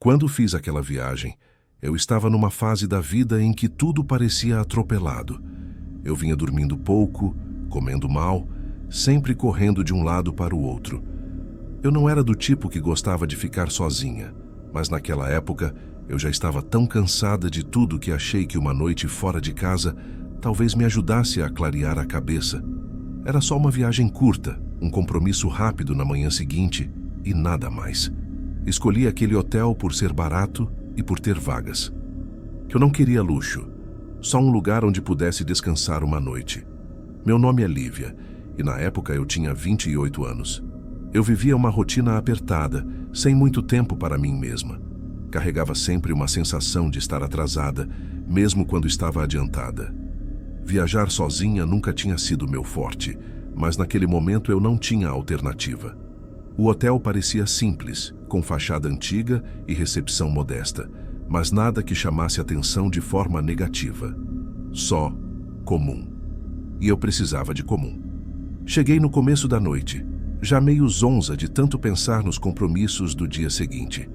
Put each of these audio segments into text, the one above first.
Quando fiz aquela viagem, eu estava numa fase da vida em que tudo parecia atropelado. Eu vinha dormindo pouco, comendo mal, sempre correndo de um lado para o outro. Eu não era do tipo que gostava de ficar sozinha, mas naquela época eu já estava tão cansada de tudo que achei que uma noite fora de casa talvez me ajudasse a clarear a cabeça. Era só uma viagem curta, um compromisso rápido na manhã seguinte e nada mais. Escolhi aquele hotel por ser barato e por ter vagas. Eu não queria luxo, só um lugar onde pudesse descansar uma noite. Meu nome é Lívia e na época eu tinha 28 anos. Eu vivia uma rotina apertada, sem muito tempo para mim mesma. Carregava sempre uma sensação de estar atrasada, mesmo quando estava adiantada. Viajar sozinha nunca tinha sido meu forte, mas naquele momento eu não tinha alternativa. O hotel parecia simples, com fachada antiga e recepção modesta, mas nada que chamasse atenção de forma negativa. Só comum. E eu precisava de comum. Cheguei no começo da noite, já meio zonza de tanto pensar nos compromissos do dia seguinte.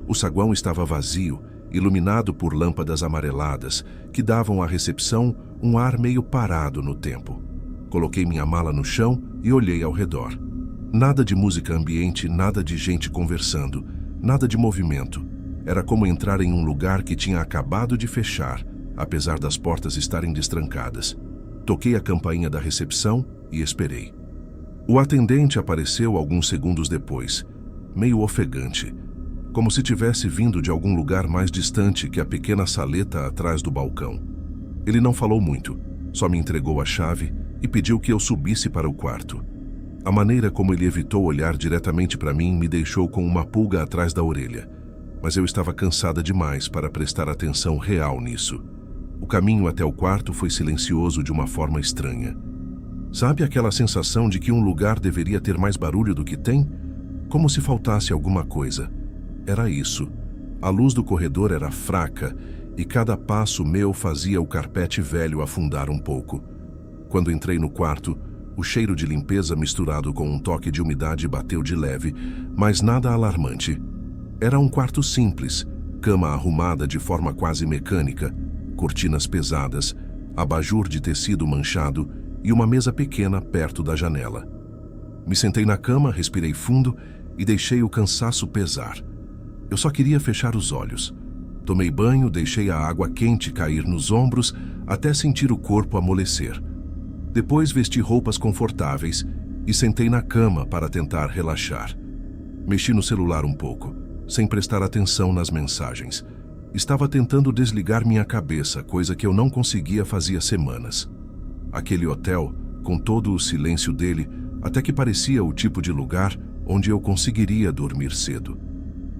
O saguão estava vazio, iluminado por lâmpadas amareladas, que davam à recepção um ar meio parado no tempo. Coloquei minha mala no chão e olhei ao redor. Nada de música ambiente, nada de gente conversando, nada de movimento. Era como entrar em um lugar que tinha acabado de fechar, apesar das portas estarem destrancadas. Toquei a campainha da recepção e esperei. O atendente apareceu alguns segundos depois, meio ofegante, como se tivesse vindo de algum lugar mais distante que a pequena saleta atrás do balcão. Ele não falou muito, só me entregou a chave e pediu que eu subisse para o quarto. A maneira como ele evitou olhar diretamente para mim me deixou com uma pulga atrás da orelha, mas eu estava cansada demais para prestar atenção real nisso. O caminho até o quarto foi silencioso de uma forma estranha. Sabe aquela sensação de que um lugar deveria ter mais barulho do que tem? Como se faltasse alguma coisa. Era isso. A luz do corredor era fraca e cada passo meu fazia o carpete velho afundar um pouco. Quando entrei no quarto, o cheiro de limpeza misturado com um toque de umidade bateu de leve, mas nada alarmante. Era um quarto simples, cama arrumada de forma quase mecânica, cortinas pesadas, abajur de tecido manchado e uma mesa pequena perto da janela. Me sentei na cama, respirei fundo e deixei o cansaço pesar. Eu só queria fechar os olhos. Tomei banho, deixei a água quente cair nos ombros até sentir o corpo amolecer. Depois vesti roupas confortáveis e sentei na cama para tentar relaxar. Mexi no celular um pouco, sem prestar atenção nas mensagens. Estava tentando desligar minha cabeça, coisa que eu não conseguia fazia semanas. Aquele hotel, com todo o silêncio dele, até que parecia o tipo de lugar onde eu conseguiria dormir cedo.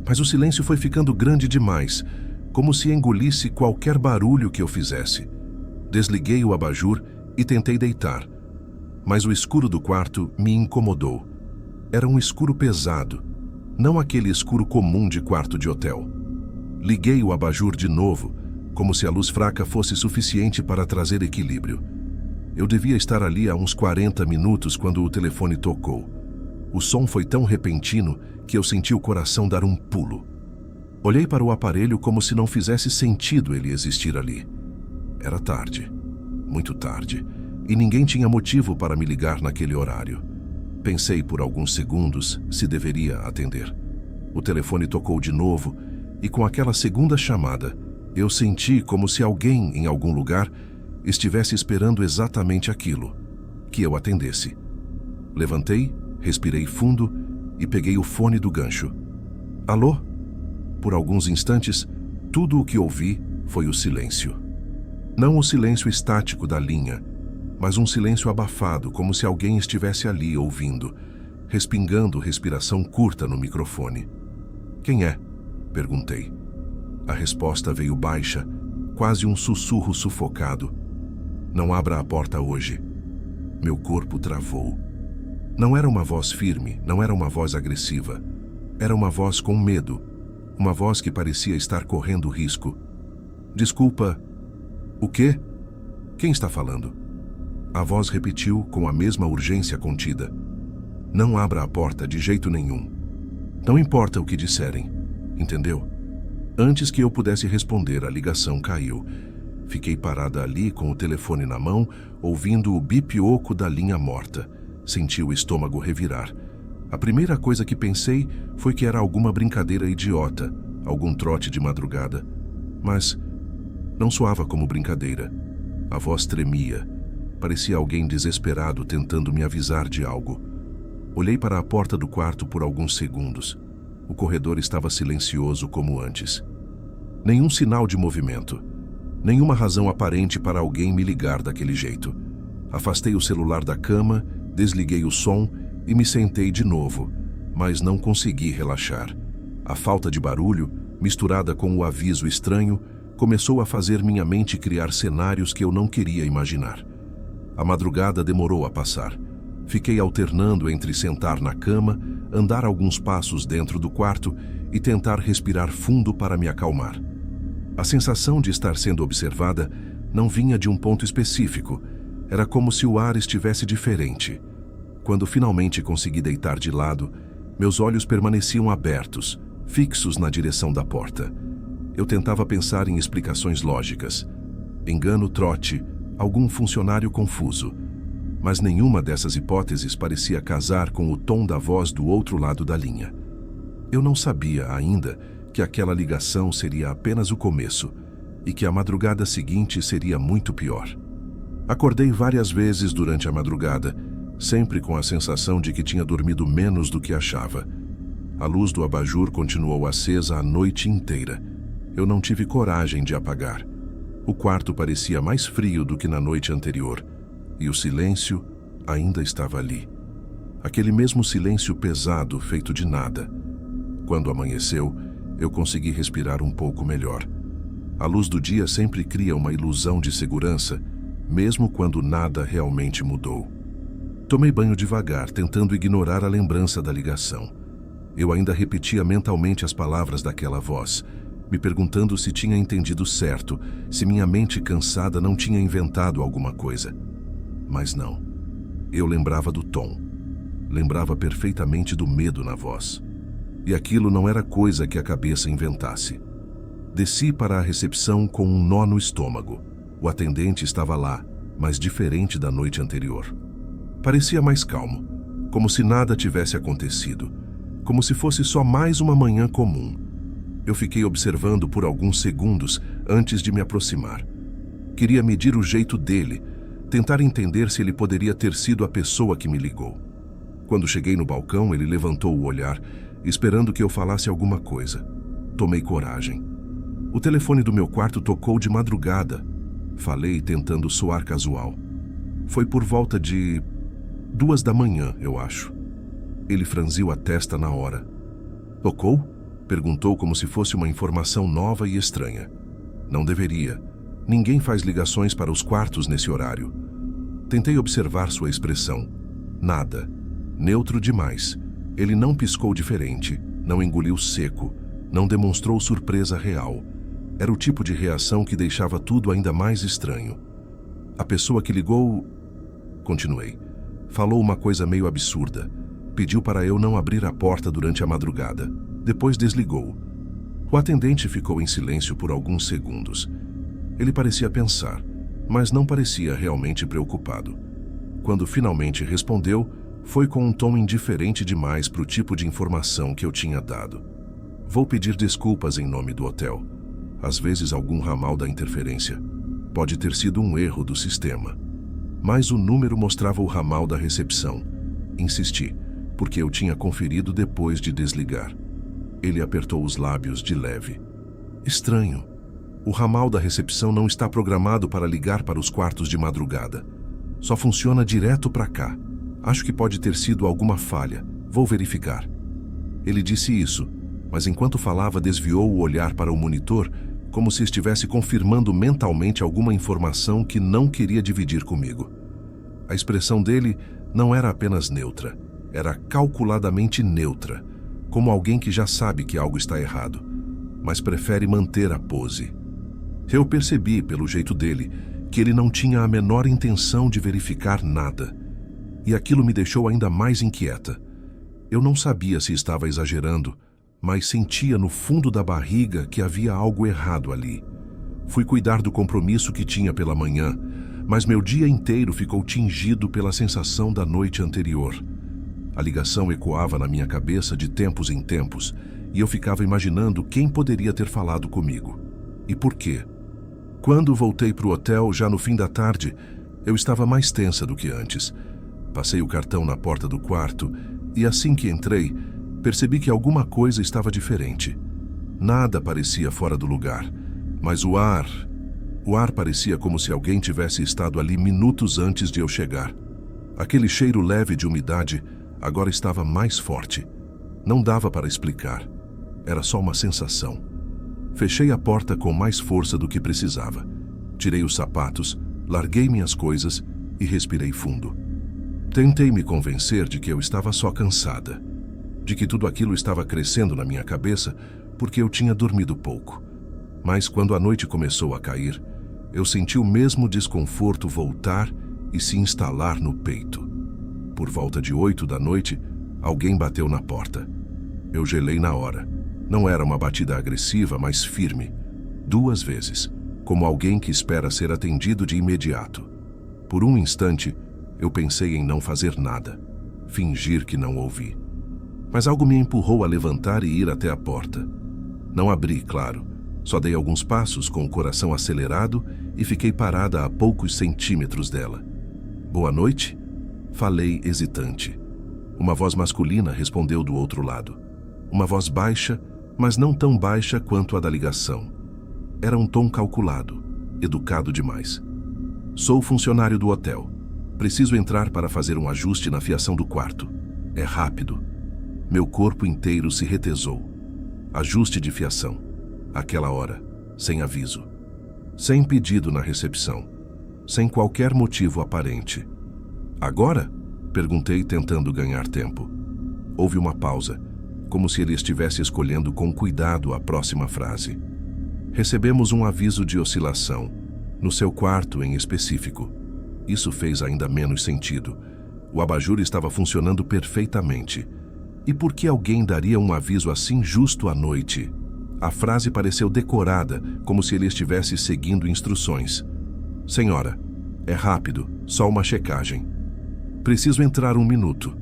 Mas o silêncio foi ficando grande demais, como se engolisse qualquer barulho que eu fizesse. Desliguei o abajur e tentei deitar, mas o escuro do quarto me incomodou. Era um escuro pesado, não aquele escuro comum de quarto de hotel. Liguei o abajur de novo, como se a luz fraca fosse suficiente para trazer equilíbrio. Eu devia estar ali há uns 40 minutos quando o telefone tocou. O som foi tão repentino que eu senti o coração dar um pulo. Olhei para o aparelho como se não fizesse sentido ele existir ali. Era tarde. Muito tarde, e ninguém tinha motivo para me ligar naquele horário. Pensei por alguns segundos se deveria atender. O telefone tocou de novo, e com aquela segunda chamada, eu senti como se alguém, em algum lugar, estivesse esperando exatamente aquilo, que eu atendesse. Levantei, respirei fundo e peguei o fone do gancho. Alô? Por alguns instantes, tudo o que ouvi foi o silêncio. Não o silêncio estático da linha, mas um silêncio abafado, como se alguém estivesse ali ouvindo, respingando respiração curta no microfone. Quem é? Perguntei. A resposta veio baixa, quase um sussurro sufocado. Não abra a porta hoje. Meu corpo travou. Não era uma voz firme, não era uma voz agressiva. Era uma voz com medo, uma voz que parecia estar correndo risco. Desculpa. O quê? Quem está falando? A voz repetiu com a mesma urgência contida. Não abra a porta de jeito nenhum. Não importa o que disserem, entendeu? Antes que eu pudesse responder, a ligação caiu. Fiquei parada ali com o telefone na mão, ouvindo o bip oco da linha morta. Senti o estômago revirar. A primeira coisa que pensei foi que era alguma brincadeira idiota, algum trote de madrugada. Mas não soava como brincadeira. A voz tremia. Parecia alguém desesperado tentando me avisar de algo. Olhei para a porta do quarto por alguns segundos. O corredor estava silencioso como antes. Nenhum sinal de movimento. Nenhuma razão aparente para alguém me ligar daquele jeito. Afastei o celular da cama, desliguei o som e me sentei de novo, mas não consegui relaxar. A falta de barulho, misturada com o aviso estranho, começou a fazer minha mente criar cenários que eu não queria imaginar. A madrugada demorou a passar. Fiquei alternando entre sentar na cama, andar alguns passos dentro do quarto e tentar respirar fundo para me acalmar. A sensação de estar sendo observada não vinha de um ponto específico. Era como se o ar estivesse diferente. Quando finalmente consegui deitar de lado, meus olhos permaneciam abertos, fixos na direção da porta. Eu tentava pensar em explicações lógicas. Engano, trote, algum funcionário confuso. Mas nenhuma dessas hipóteses parecia casar com o tom da voz do outro lado da linha. Eu não sabia ainda que aquela ligação seria apenas o começo e que a madrugada seguinte seria muito pior. Acordei várias vezes durante a madrugada, sempre com a sensação de que tinha dormido menos do que achava. A luz do abajur continuou acesa a noite inteira. Eu não tive coragem de apagar. O quarto parecia mais frio do que na noite anterior. E o silêncio ainda estava ali. Aquele mesmo silêncio pesado, feito de nada. Quando amanheceu, eu consegui respirar um pouco melhor. A luz do dia sempre cria uma ilusão de segurança, mesmo quando nada realmente mudou. Tomei banho devagar, tentando ignorar a lembrança da ligação. Eu ainda repetia mentalmente as palavras daquela voz, me perguntando se tinha entendido certo, se minha mente cansada não tinha inventado alguma coisa. Mas não. Eu lembrava do tom. Lembrava perfeitamente do medo na voz. E aquilo não era coisa que a cabeça inventasse. Desci para a recepção com um nó no estômago. O atendente estava lá, mas diferente da noite anterior. Parecia mais calmo, como se nada tivesse acontecido, como se fosse só mais uma manhã comum. Eu fiquei observando por alguns segundos antes de me aproximar. Queria medir o jeito dele, tentar entender se ele poderia ter sido a pessoa que me ligou. Quando cheguei no balcão, ele levantou o olhar, esperando que eu falasse alguma coisa. Tomei coragem. O telefone do meu quarto tocou de madrugada. Falei, tentando soar casual. Foi por volta de 2 da manhã, eu acho. Ele franziu a testa na hora. Tocou? Perguntou como se fosse uma informação nova e estranha. Não deveria. Ninguém faz ligações para os quartos nesse horário. Tentei observar sua expressão. Nada. Neutro demais. Ele não piscou diferente, não engoliu seco, não demonstrou surpresa real. Era o tipo de reação que deixava tudo ainda mais estranho. A pessoa que ligou... Continuei. Falou uma coisa meio absurda. Pediu para eu não abrir a porta durante a madrugada. Depois desligou. O atendente ficou em silêncio por alguns segundos. Ele parecia pensar, mas não parecia realmente preocupado. Quando finalmente respondeu, foi com um tom indiferente demais para o tipo de informação que eu tinha dado. Vou pedir desculpas em nome do hotel. Às vezes algum ramal da interferência. Pode ter sido um erro do sistema. Mas o número mostrava o ramal da recepção. Insisti, porque eu tinha conferido depois de desligar. Ele apertou os lábios de leve. Estranho. O ramal da recepção não está programado para ligar para os quartos de madrugada. Só funciona direto para cá. Acho que pode ter sido alguma falha. Vou verificar. Ele disse isso, mas enquanto falava desviou o olhar para o monitor, como se estivesse confirmando mentalmente alguma informação que não queria dividir comigo. A expressão dele não era apenas neutra, era calculadamente neutra, como alguém que já sabe que algo está errado, mas prefere manter a pose. Eu percebi, pelo jeito dele, que ele não tinha a menor intenção de verificar nada. E aquilo me deixou ainda mais inquieta. Eu não sabia se estava exagerando, mas sentia no fundo da barriga que havia algo errado ali. Fui cuidar do compromisso que tinha pela manhã, mas meu dia inteiro ficou tingido pela sensação da noite anterior. A ligação ecoava na minha cabeça de tempos em tempos, e eu ficava imaginando quem poderia ter falado comigo. E por quê? Quando voltei para o hotel, já no fim da tarde, eu estava mais tensa do que antes. Passei o cartão na porta do quarto e assim que entrei, percebi que alguma coisa estava diferente. Nada parecia fora do lugar, mas o ar parecia como se alguém tivesse estado ali minutos antes de eu chegar. Aquele cheiro leve de umidade agora estava mais forte. Não dava para explicar. Era só uma sensação. Fechei a porta com mais força do que precisava. Tirei os sapatos, larguei minhas coisas e respirei fundo. Tentei me convencer de que eu estava só cansada, de que tudo aquilo estava crescendo na minha cabeça porque eu tinha dormido pouco. Mas quando a noite começou a cair, eu senti o mesmo desconforto voltar e se instalar no peito. Por volta de 8 da noite, alguém bateu na porta. Eu gelei na hora. Não era uma batida agressiva, mas firme. 2 vezes, como alguém que espera ser atendido de imediato. Por um instante, eu pensei em não fazer nada, fingir que não ouvi. Mas algo me empurrou a levantar e ir até a porta. Não abri, claro. Só dei alguns passos com o coração acelerado e fiquei parada a poucos centímetros dela. Boa noite? Falei hesitante. Uma voz masculina respondeu do outro lado. Uma voz baixa, mas não tão baixa quanto a da ligação. Era um tom calculado, educado demais. Sou funcionário do hotel. Preciso entrar para fazer um ajuste na fiação do quarto. É rápido. Meu corpo inteiro se retesou. Ajuste de fiação. Aquela hora, sem aviso. Sem pedido na recepção. Sem qualquer motivo aparente. Agora? Perguntei, tentando ganhar tempo. Houve uma pausa, como se ele estivesse escolhendo com cuidado a próxima frase. Recebemos um aviso de oscilação, no seu quarto em específico. Isso fez ainda menos sentido. O abajur estava funcionando perfeitamente. E por que alguém daria um aviso assim justo à noite? A frase pareceu decorada, como se ele estivesse seguindo instruções. Senhora, é rápido, só uma checagem. Preciso entrar 1 minuto.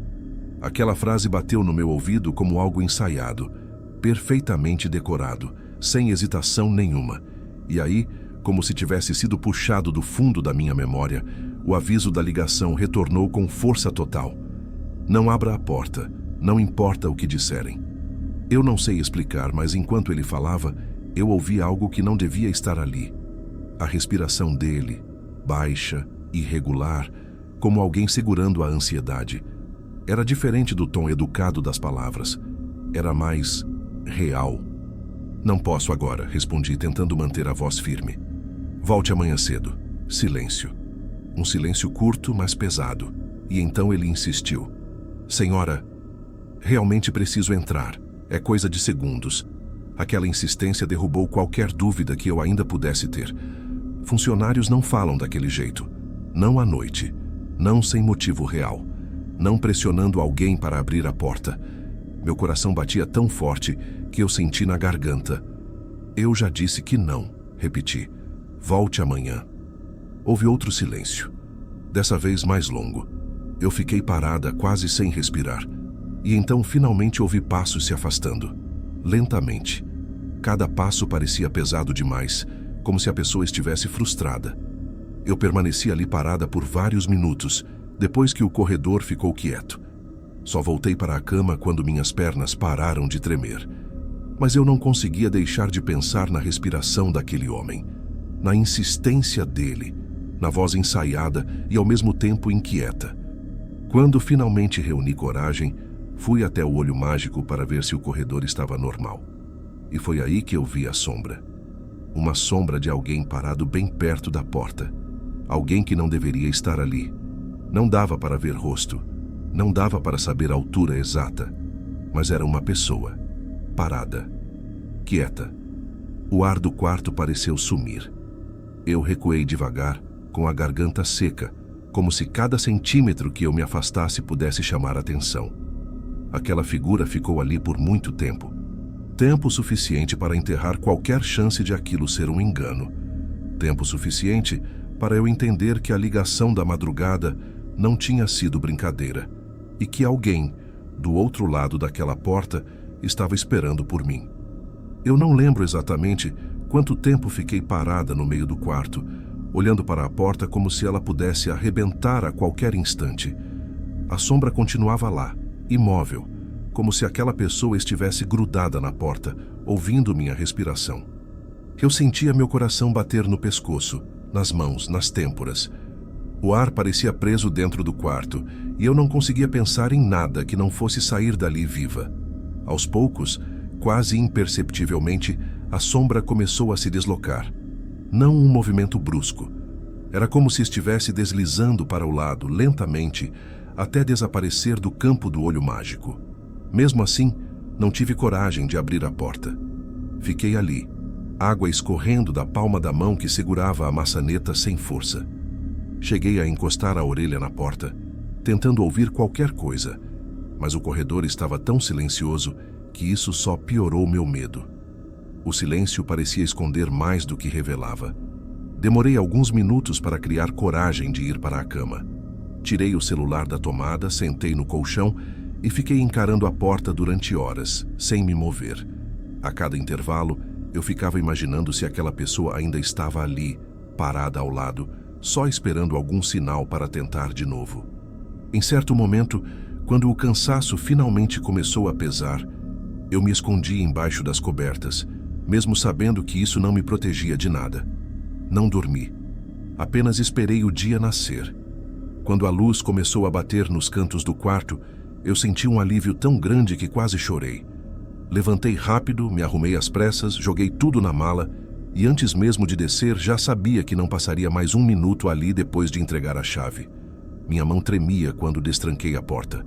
Aquela frase bateu no meu ouvido como algo ensaiado, perfeitamente decorado, sem hesitação nenhuma. E aí, como se tivesse sido puxado do fundo da minha memória, o aviso da ligação retornou com força total. Não abra a porta, não importa o que disserem. Eu não sei explicar, mas enquanto ele falava, eu ouvi algo que não devia estar ali. A respiração dele, baixa, irregular, como alguém segurando a ansiedade. Era diferente do tom educado das palavras. Era mais real. Não posso agora, respondi, tentando manter a voz firme. Volte amanhã cedo. Silêncio. Um silêncio curto, mas pesado. E então ele insistiu. Senhora, realmente preciso entrar. É coisa de segundos. Aquela insistência derrubou qualquer dúvida que eu ainda pudesse ter. Funcionários não falam daquele jeito. Não à noite. Não sem motivo real. Não pressionando alguém para abrir a porta. Meu coração batia tão forte que eu senti na garganta. Eu já disse que não, repeti. Volte amanhã. Houve outro silêncio. Dessa vez mais longo. Eu fiquei parada, quase sem respirar. E então finalmente ouvi passos se afastando. Lentamente. Cada passo parecia pesado demais, como se a pessoa estivesse frustrada. Eu permaneci ali parada por vários minutos, depois que o corredor ficou quieto. Só voltei para a cama quando minhas pernas pararam de tremer. Mas eu não conseguia deixar de pensar na respiração daquele homem, na insistência dele, na voz ensaiada e ao mesmo tempo inquieta. Quando finalmente reuni coragem, fui até o olho mágico para ver se o corredor estava normal. E foi aí que eu vi a sombra. Uma sombra de alguém parado bem perto da porta. Alguém que não deveria estar ali. Não dava para ver rosto. Não dava para saber a altura exata. Mas era uma pessoa. Parada. Quieta. O ar do quarto pareceu sumir. Eu recuei devagar, com a garganta seca, como se cada centímetro que eu me afastasse pudesse chamar atenção. Aquela figura ficou ali por muito tempo. Tempo suficiente para enterrar qualquer chance de aquilo ser um engano. Tempo suficiente para eu entender que a ligação da madrugada não tinha sido brincadeira e que alguém, do outro lado daquela porta, estava esperando por mim. Eu não lembro exatamente quanto tempo fiquei parada no meio do quarto, olhando para a porta como se ela pudesse arrebentar a qualquer instante. A sombra continuava lá, imóvel, como se aquela pessoa estivesse grudada na porta, ouvindo minha respiração. Eu sentia meu coração bater no pescoço, nas mãos, nas têmporas. O ar parecia preso dentro do quarto e eu não conseguia pensar em nada que não fosse sair dali viva. Aos poucos, quase imperceptivelmente, a sombra começou a se deslocar. Não um movimento brusco. Era como se estivesse deslizando para o lado, lentamente, até desaparecer do campo do olho mágico. Mesmo assim, não tive coragem de abrir a porta. Fiquei ali, água escorrendo da palma da mão que segurava a maçaneta sem força. Cheguei a encostar a orelha na porta, tentando ouvir qualquer coisa, mas o corredor estava tão silencioso que isso só piorou meu medo. O silêncio parecia esconder mais do que revelava. Demorei alguns minutos para criar coragem de ir para a cama. Tirei o celular da tomada, sentei no colchão e fiquei encarando a porta durante horas, sem me mover. A cada intervalo, eu ficava imaginando se aquela pessoa ainda estava ali, parada ao lado, só esperando algum sinal para tentar de novo. Em certo momento, quando o cansaço finalmente começou a pesar, eu me escondi embaixo das cobertas, mesmo sabendo que isso não me protegia de nada. Não dormi. Apenas esperei o dia nascer. Quando a luz começou a bater nos cantos do quarto, eu senti um alívio tão grande que quase chorei. Levantei rápido, me arrumei às pressas, joguei tudo na mala e antes mesmo de descer já sabia que não passaria mais um minuto ali depois de entregar a chave. Minha mão tremia quando destranquei a porta.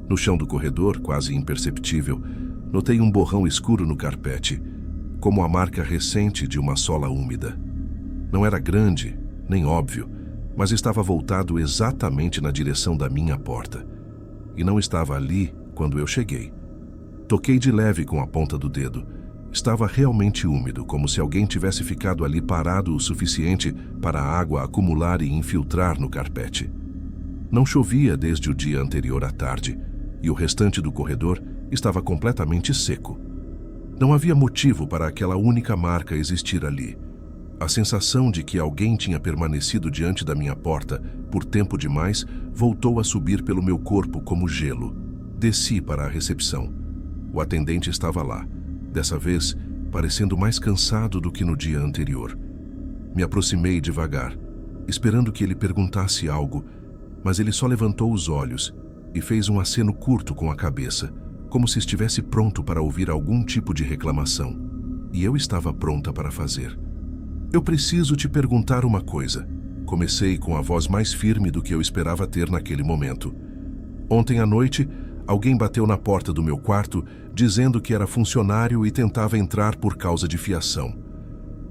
No chão do corredor, quase imperceptível, notei um borrão escuro no carpete, como a marca recente de uma sola úmida. Não era grande, nem óbvio, mas estava voltado exatamente na direção da minha porta. E não estava ali quando eu cheguei. Toquei de leve com a ponta do dedo. Estava realmente úmido, como se alguém tivesse ficado ali parado o suficiente para a água acumular e infiltrar no carpete. Não chovia desde o dia anterior à tarde, e o restante do corredor estava completamente seco. Não havia motivo para aquela única marca existir ali. A sensação de que alguém tinha permanecido diante da minha porta por tempo demais voltou a subir pelo meu corpo como gelo. Desci para a recepção. O atendente estava lá, dessa vez parecendo mais cansado do que no dia anterior. Me aproximei devagar, esperando que ele perguntasse algo, mas ele só levantou os olhos e fez um aceno curto com a cabeça, como se estivesse pronto para ouvir algum tipo de reclamação. E eu estava pronta para fazer. Eu preciso te perguntar uma coisa. Comecei com a voz mais firme do que eu esperava ter naquele momento. Ontem à noite, alguém bateu na porta do meu quarto, dizendo que era funcionário e tentava entrar por causa de fiação.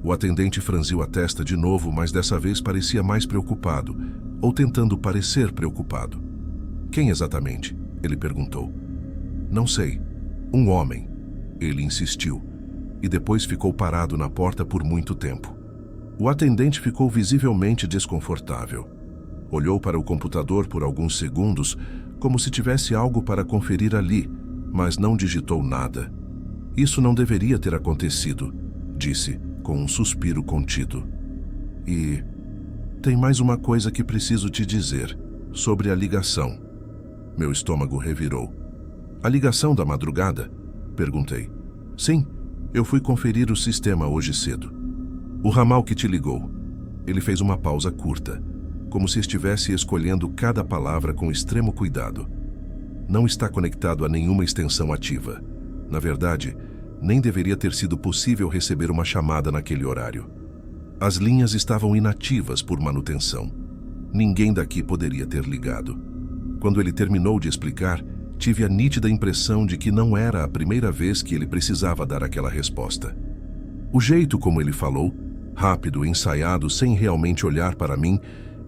O atendente franziu a testa de novo, mas dessa vez parecia mais preocupado, ou tentando parecer preocupado. Quem exatamente? Ele perguntou. Não sei. Um homem. Ele insistiu, e depois ficou parado na porta por muito tempo. O atendente ficou visivelmente desconfortável. Olhou para o computador por alguns segundos, como se tivesse algo para conferir ali, mas não digitou nada. Isso não deveria ter acontecido, disse, com um suspiro contido. E tem mais uma coisa que preciso te dizer, sobre a ligação. Meu estômago revirou. A ligação da madrugada? Perguntei. Sim, eu fui conferir o sistema hoje cedo. O ramal que te ligou. Ele fez uma pausa curta, como se estivesse escolhendo cada palavra com extremo cuidado. Não está conectado a nenhuma extensão ativa. Na verdade, nem deveria ter sido possível receber uma chamada naquele horário. As linhas estavam inativas por manutenção. Ninguém daqui poderia ter ligado. Quando ele terminou de explicar, tive a nítida impressão de que não era a primeira vez que ele precisava dar aquela resposta. O jeito como ele falou, rápido, ensaiado, sem realmente olhar para mim,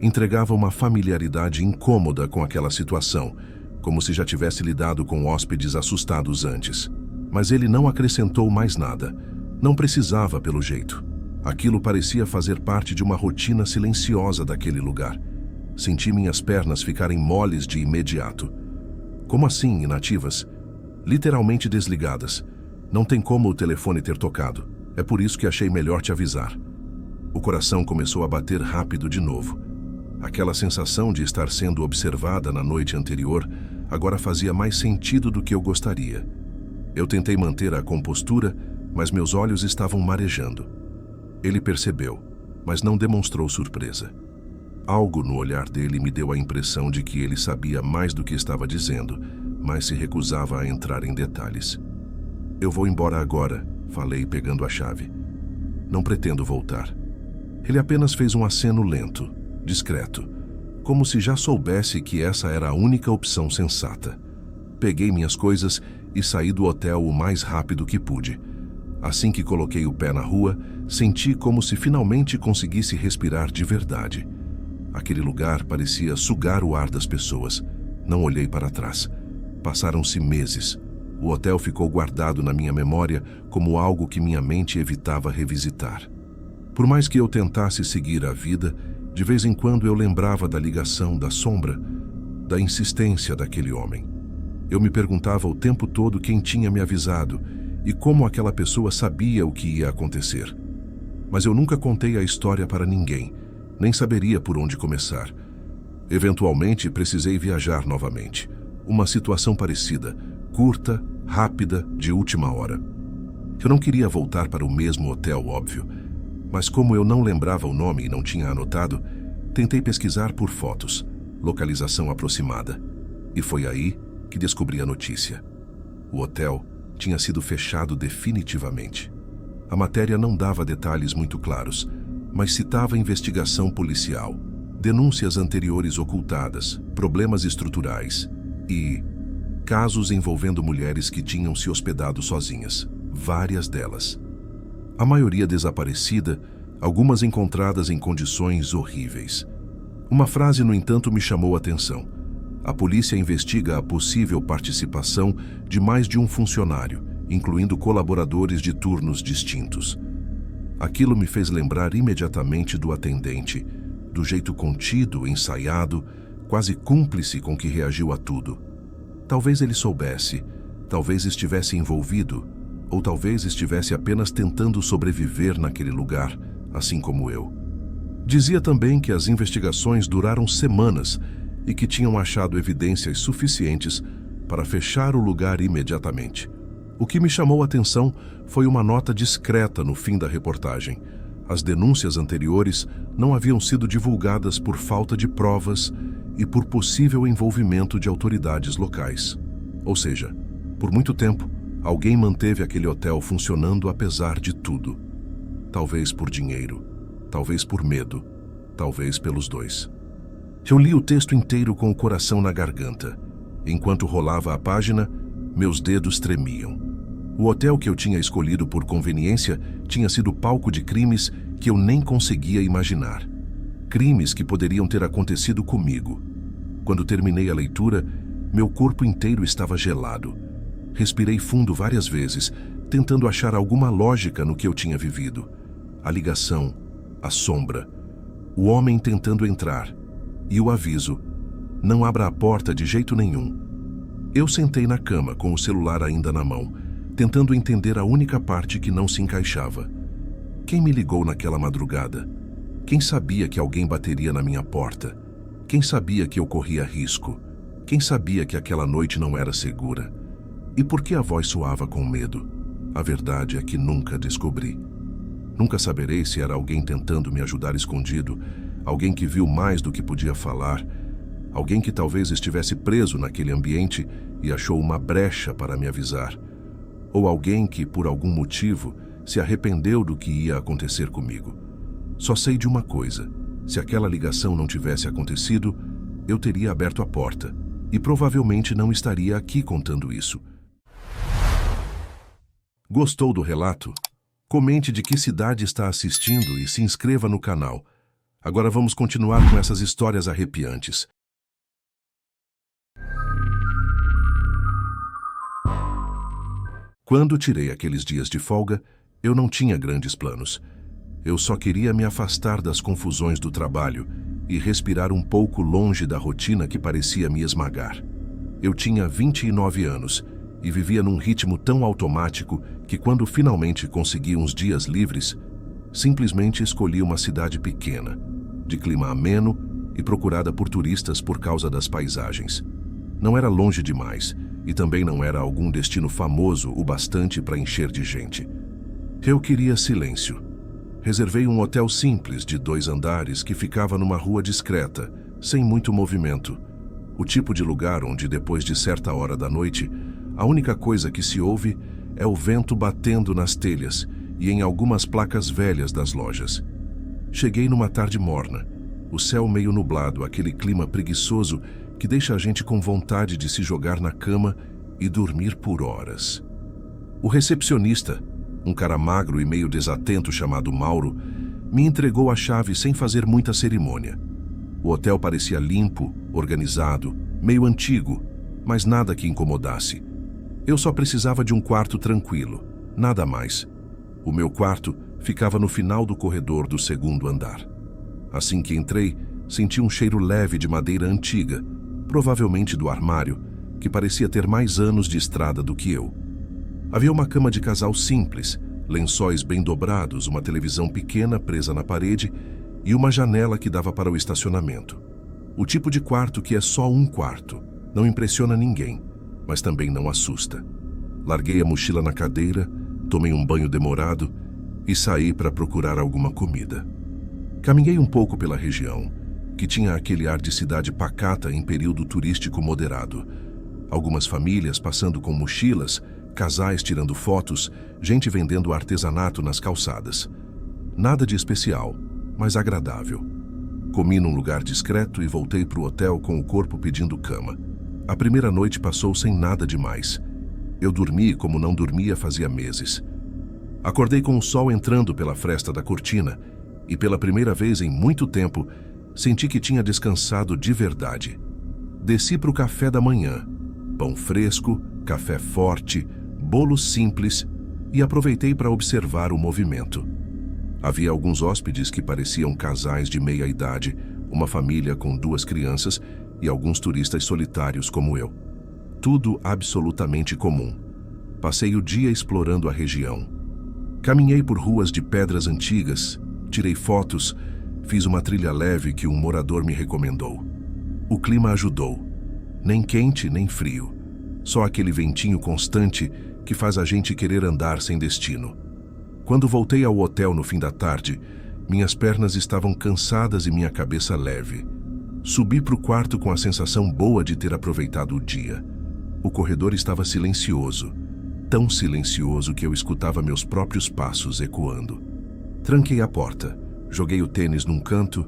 entregava uma familiaridade incômoda com aquela situação, como se já tivesse lidado com hóspedes assustados antes. Mas ele não acrescentou mais nada. Não precisava, pelo jeito. Aquilo parecia fazer parte de uma rotina silenciosa daquele lugar. Senti minhas pernas ficarem moles de imediato. Como assim, inativas? Literalmente desligadas. Não tem como o telefone ter tocado. É por isso que achei melhor te avisar. O coração começou a bater rápido de novo. Aquela sensação de estar sendo observada na noite anterior agora fazia mais sentido do que eu gostaria. Eu tentei manter a compostura, mas meus olhos estavam marejando. Ele percebeu, mas não demonstrou surpresa. Algo no olhar dele me deu a impressão de que ele sabia mais do que estava dizendo, mas se recusava a entrar em detalhes. Eu vou embora agora, falei pegando a chave. Não pretendo voltar. Ele apenas fez um aceno lento, discreto, como se já soubesse que essa era a única opção sensata. Peguei minhas coisas e saí do hotel o mais rápido que pude. Assim que coloquei o pé na rua, senti como se finalmente conseguisse respirar de verdade. Aquele lugar parecia sugar o ar das pessoas. Não olhei para trás. Passaram-se meses. O hotel ficou guardado na minha memória como algo que minha mente evitava revisitar. Por mais que eu tentasse seguir a vida, de vez em quando eu lembrava da ligação, da sombra, da insistência daquele homem. Eu me perguntava o tempo todo quem tinha me avisado e como aquela pessoa sabia o que ia acontecer. Mas eu nunca contei a história para ninguém, nem saberia por onde começar. Eventualmente, precisei viajar novamente. Uma situação parecida, curta, rápida, de última hora. Eu não queria voltar para o mesmo hotel, óbvio, mas como eu não lembrava o nome e não tinha anotado, tentei pesquisar por fotos, localização aproximada. E foi aí que descobri a notícia. O hotel tinha sido fechado definitivamente. A matéria não dava detalhes muito claros, mas citava investigação policial, denúncias anteriores ocultadas, problemas estruturais e casos envolvendo mulheres que tinham se hospedado sozinhas, várias delas. A maioria desaparecida, algumas encontradas em condições horríveis. Uma frase, no entanto, me chamou a atenção. A polícia investiga a possível participação de mais de um funcionário, incluindo colaboradores de turnos distintos. Aquilo me fez lembrar imediatamente do atendente, do jeito contido, ensaiado, quase cúmplice com que reagiu a tudo. Talvez ele soubesse, talvez estivesse envolvido, ou talvez estivesse apenas tentando sobreviver naquele lugar, assim como eu. Dizia também que as investigações duraram semanas e que tinham achado evidências suficientes para fechar o lugar imediatamente. O que me chamou a atenção foi uma nota discreta no fim da reportagem. As denúncias anteriores não haviam sido divulgadas por falta de provas e por possível envolvimento de autoridades locais. Ou seja, por muito tempo, alguém manteve aquele hotel funcionando apesar de tudo. Talvez por dinheiro, talvez por medo, talvez pelos dois. Eu li o texto inteiro com o coração na garganta. Enquanto rolava a página, meus dedos tremiam. O hotel que eu tinha escolhido por conveniência tinha sido palco de crimes que eu nem conseguia imaginar. Crimes que poderiam ter acontecido comigo. Quando terminei a leitura, meu corpo inteiro estava gelado. Respirei fundo várias vezes, tentando achar alguma lógica no que eu tinha vivido. A ligação, a sombra, o homem tentando entrar e o aviso: não abra a porta de jeito nenhum. Eu sentei na cama com o celular ainda na mão, tentando entender a única parte que não se encaixava. Quem me ligou naquela madrugada? Quem sabia que alguém bateria na minha porta? Quem sabia que eu corria risco? Quem sabia que aquela noite não era segura? E por que a voz soava com medo? A verdade é que nunca descobri. Nunca saberei se era alguém tentando me ajudar escondido, alguém que viu mais do que podia falar, alguém que talvez estivesse preso naquele ambiente e achou uma brecha para me avisar, ou alguém que, por algum motivo, se arrependeu do que ia acontecer comigo. Só sei de uma coisa: se aquela ligação não tivesse acontecido, eu teria aberto a porta e provavelmente não estaria aqui contando isso. Gostou do relato? Comente de que cidade está assistindo e se inscreva no canal. Agora vamos continuar com essas histórias arrepiantes. Quando tirei aqueles dias de folga, eu não tinha grandes planos. Eu só queria me afastar das confusões do trabalho e respirar um pouco longe da rotina que parecia me esmagar. Eu tinha 29 anos e vivia num ritmo tão automático que quando finalmente consegui uns dias livres, simplesmente escolhi uma cidade pequena, de clima ameno e procurada por turistas por causa das paisagens. Não era longe demais e também não era algum destino famoso o bastante para encher de gente. Eu queria silêncio. Reservei um hotel simples de 2 andares que ficava numa rua discreta, sem muito movimento. O tipo de lugar onde, depois de certa hora da noite, a única coisa que se ouve é o vento batendo nas telhas e em algumas placas velhas das lojas. Cheguei numa tarde morna, o céu meio nublado, aquele clima preguiçoso que deixa a gente com vontade de se jogar na cama e dormir por horas. O recepcionista, um cara magro e meio desatento chamado Mauro, me entregou a chave sem fazer muita cerimônia. O hotel parecia limpo, organizado, meio antigo, mas nada que incomodasse. Eu só precisava de um quarto tranquilo, nada mais. O meu quarto ficava no final do corredor do 2º andar. Assim que entrei, senti um cheiro leve de madeira antiga, provavelmente do armário, que parecia ter mais anos de estrada do que eu. Havia uma cama de casal simples, lençóis bem dobrados, uma televisão pequena presa na parede e uma janela que dava para o estacionamento. O tipo de quarto que é só um quarto, não impressiona ninguém, mas também não assusta. Larguei a mochila na cadeira, tomei um banho demorado e saí para procurar alguma comida. Caminhei um pouco pela região, que tinha aquele ar de cidade pacata em período turístico moderado. Algumas famílias passando com mochilas, casais tirando fotos, gente vendendo artesanato nas calçadas. Nada de especial, mas agradável. Comi num lugar discreto e voltei para o hotel com o corpo pedindo cama. A primeira noite passou sem nada demais. Eu dormi como não dormia fazia meses. Acordei com o sol entrando pela fresta da cortina e pela primeira vez em muito tempo senti que tinha descansado de verdade. Desci para o café da manhã. Pão fresco, café forte, bolo simples e aproveitei para observar o movimento. Havia alguns hóspedes que pareciam casais de meia idade, uma família com 2 crianças e alguns turistas solitários como eu. Tudo absolutamente comum. Passei o dia explorando a região. Caminhei por ruas de pedras antigas, tirei fotos, fiz uma trilha leve que um morador me recomendou. O clima ajudou. Nem quente, nem frio. Só aquele ventinho constante que faz a gente querer andar sem destino. Quando voltei ao hotel no fim da tarde, minhas pernas estavam cansadas e minha cabeça leve. Subi para o quarto com a sensação boa de ter aproveitado o dia. O corredor estava silencioso, tão silencioso que eu escutava meus próprios passos ecoando. Tranquei a porta, joguei o tênis num canto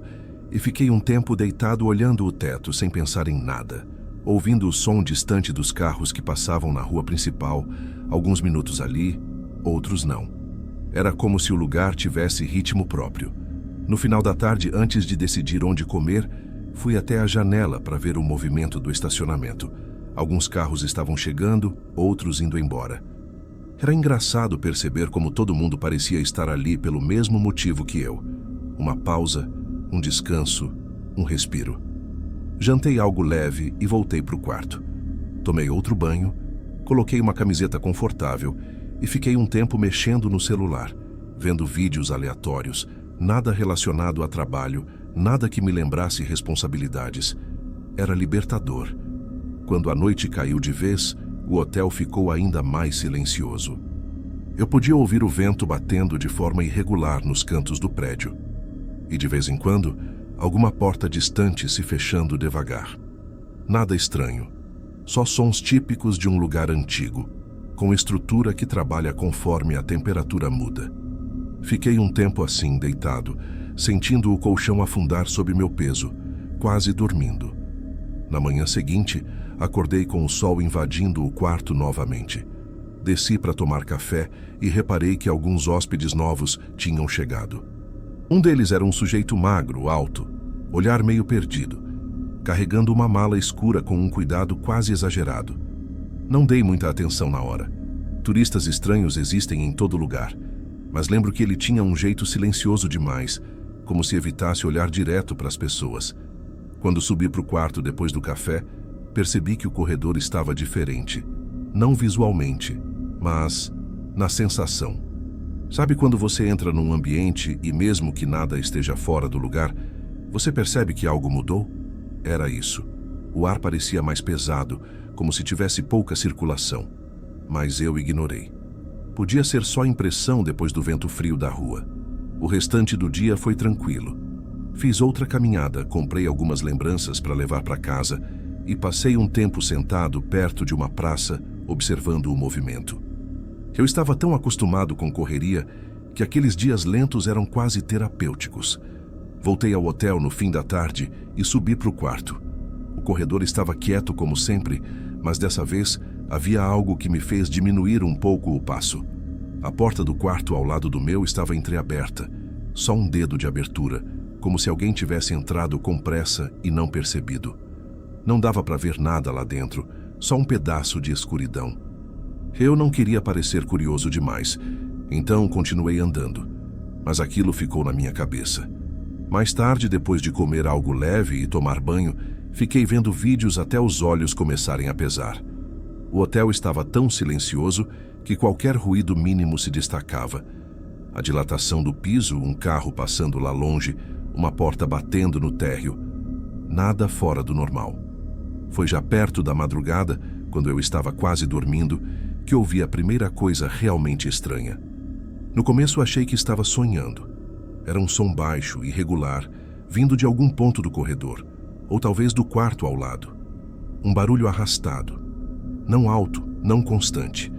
e fiquei um tempo deitado olhando o teto sem pensar em nada, ouvindo o som distante dos carros que passavam na rua principal, alguns minutos ali, outros não. Era como se o lugar tivesse ritmo próprio. No final da tarde, antes de decidir onde comer, fui até a janela para ver o movimento do estacionamento. Alguns carros estavam chegando, outros indo embora. Era engraçado perceber como todo mundo parecia estar ali pelo mesmo motivo que eu. Uma pausa, um descanso, um respiro. Jantei algo leve e voltei para o quarto. Tomei outro banho, coloquei uma camiseta confortável e fiquei um tempo mexendo no celular, vendo vídeos aleatórios, nada relacionado a trabalho, nada que me lembrasse responsabilidades. Era libertador. Quando a noite caiu de vez, o hotel ficou ainda mais silencioso. Eu podia ouvir o vento batendo de forma irregular nos cantos do prédio. E de vez em quando, alguma porta distante se fechando devagar. Nada estranho. Só sons típicos de um lugar antigo, com estrutura que trabalha conforme a temperatura muda. Fiquei um tempo assim, deitado, sentindo o colchão afundar sob meu peso, quase dormindo. Na manhã seguinte, acordei com o sol invadindo o quarto novamente. Desci para tomar café e reparei que alguns hóspedes novos tinham chegado. Um deles era um sujeito magro, alto, olhar meio perdido, carregando uma mala escura com um cuidado quase exagerado. Não dei muita atenção na hora. Turistas estranhos existem em todo lugar, mas lembro que ele tinha um jeito silencioso demais, como se evitasse olhar direto para as pessoas. Quando subi para o quarto depois do café, percebi que o corredor estava diferente. Não visualmente, mas na sensação. Sabe quando você entra num ambiente e mesmo que nada esteja fora do lugar, você percebe que algo mudou? Era isso. O ar parecia mais pesado, como se tivesse pouca circulação. Mas eu ignorei. Podia ser só impressão depois do vento frio da rua. O restante do dia foi tranquilo. Fiz outra caminhada, comprei algumas lembranças para levar para casa e passei um tempo sentado perto de uma praça, observando o movimento. Eu estava tão acostumado com correria que aqueles dias lentos eram quase terapêuticos. Voltei ao hotel no fim da tarde e subi para o quarto. O corredor estava quieto como sempre, mas dessa vez havia algo que me fez diminuir um pouco o passo. A porta do quarto ao lado do meu estava entreaberta, só um dedo de abertura, como se alguém tivesse entrado com pressa e não percebido. Não dava para ver nada lá dentro, só um pedaço de escuridão. Eu não queria parecer curioso demais, então continuei andando, mas aquilo ficou na minha cabeça. Mais tarde, depois de comer algo leve e tomar banho, fiquei vendo vídeos até os olhos começarem a pesar. O hotel estava tão silencioso que qualquer ruído mínimo se destacava. A dilatação do piso, um carro passando lá longe, uma porta batendo no térreo. Nada fora do normal. Foi já perto da madrugada, quando eu estava quase dormindo, que ouvi a primeira coisa realmente estranha. No começo achei que estava sonhando. Era um som baixo, irregular, vindo de algum ponto do corredor, ou talvez do quarto ao lado. Um barulho arrastado. Não alto, não constante.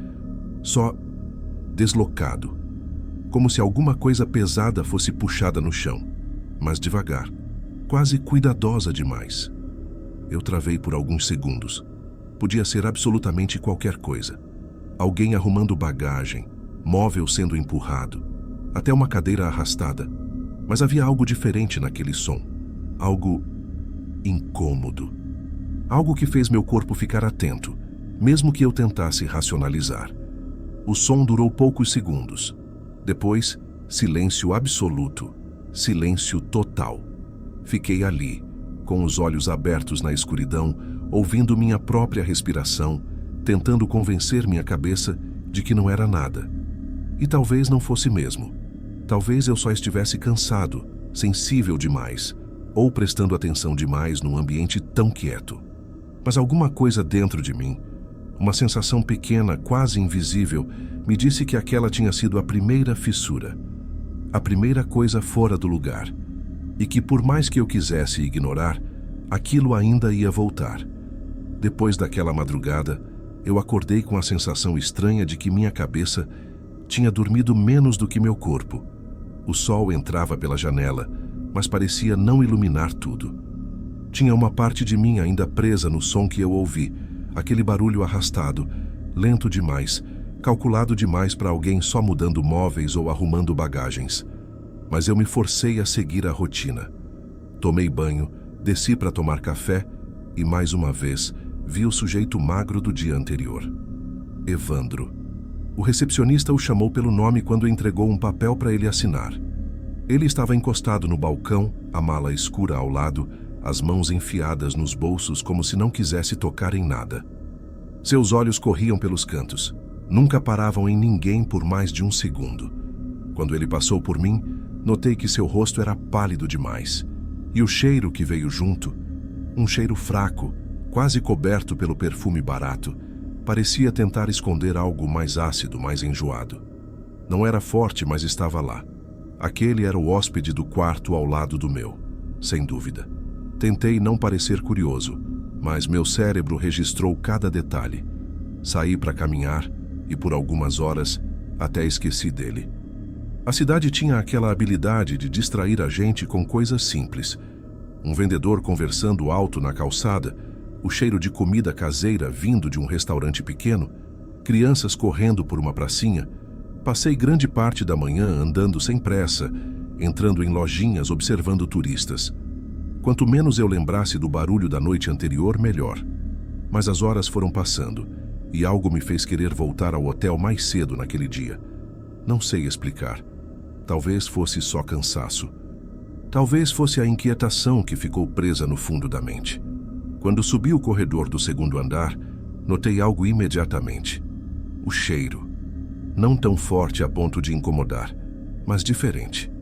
Só deslocado. Como se alguma coisa pesada fosse puxada no chão, mas devagar, quase cuidadosa demais. Eu travei por alguns segundos. Podia ser absolutamente qualquer coisa. Alguém arrumando bagagem, móvel sendo empurrado, até uma cadeira arrastada. Mas havia algo diferente naquele som. Algo incômodo. Algo que fez meu corpo ficar atento, mesmo que eu tentasse racionalizar. O som durou poucos segundos. Depois, silêncio absoluto. Silêncio total. Fiquei ali, com os olhos abertos na escuridão, ouvindo minha própria respiração, tentando convencer minha cabeça de que não era nada. E talvez não fosse mesmo. Talvez eu só estivesse cansado, sensível demais, ou prestando atenção demais num ambiente tão quieto. Mas alguma coisa dentro de mim, uma sensação pequena, quase invisível, me disse que aquela tinha sido a primeira fissura, a primeira coisa fora do lugar, e que por mais que eu quisesse ignorar, aquilo ainda ia voltar. Depois daquela madrugada, eu acordei com a sensação estranha de que minha cabeça tinha dormido menos do que meu corpo. O sol entrava pela janela, mas parecia não iluminar tudo. Tinha uma parte de mim ainda presa no som que eu ouvi, aquele barulho arrastado, lento demais, calculado demais para alguém só mudando móveis ou arrumando bagagens. Mas eu me forcei a seguir a rotina. Tomei banho, desci para tomar café e, mais uma vez, vi o sujeito magro do dia anterior. Evandro. O recepcionista o chamou pelo nome quando entregou um papel para ele assinar. Ele estava encostado no balcão, a mala escura ao lado, as mãos enfiadas nos bolsos como se não quisesse tocar em nada. Seus olhos corriam pelos cantos. Nunca paravam em ninguém por mais de um segundo. Quando ele passou por mim, notei que seu rosto era pálido demais. E o cheiro que veio junto, um cheiro fraco, quase coberto pelo perfume barato, parecia tentar esconder algo mais ácido, mais enjoado. Não era forte, mas estava lá. Aquele era o hóspede do quarto ao lado do meu, sem dúvida. Tentei não parecer curioso, mas meu cérebro registrou cada detalhe. Saí para caminhar e por algumas horas até esqueci dele. A cidade tinha aquela habilidade de distrair a gente com coisas simples. Um vendedor conversando alto na calçada, o cheiro de comida caseira vindo de um restaurante pequeno, crianças correndo por uma pracinha. Passei grande parte da manhã andando sem pressa, entrando em lojinhas observando turistas. Quanto menos eu lembrasse do barulho da noite anterior, melhor. Mas as horas foram passando, e algo me fez querer voltar ao hotel mais cedo naquele dia. Não sei explicar. Talvez fosse só cansaço. Talvez fosse a inquietação que ficou presa no fundo da mente. Quando subi o corredor do segundo andar, notei algo imediatamente. O cheiro. Não tão forte a ponto de incomodar, mas diferente.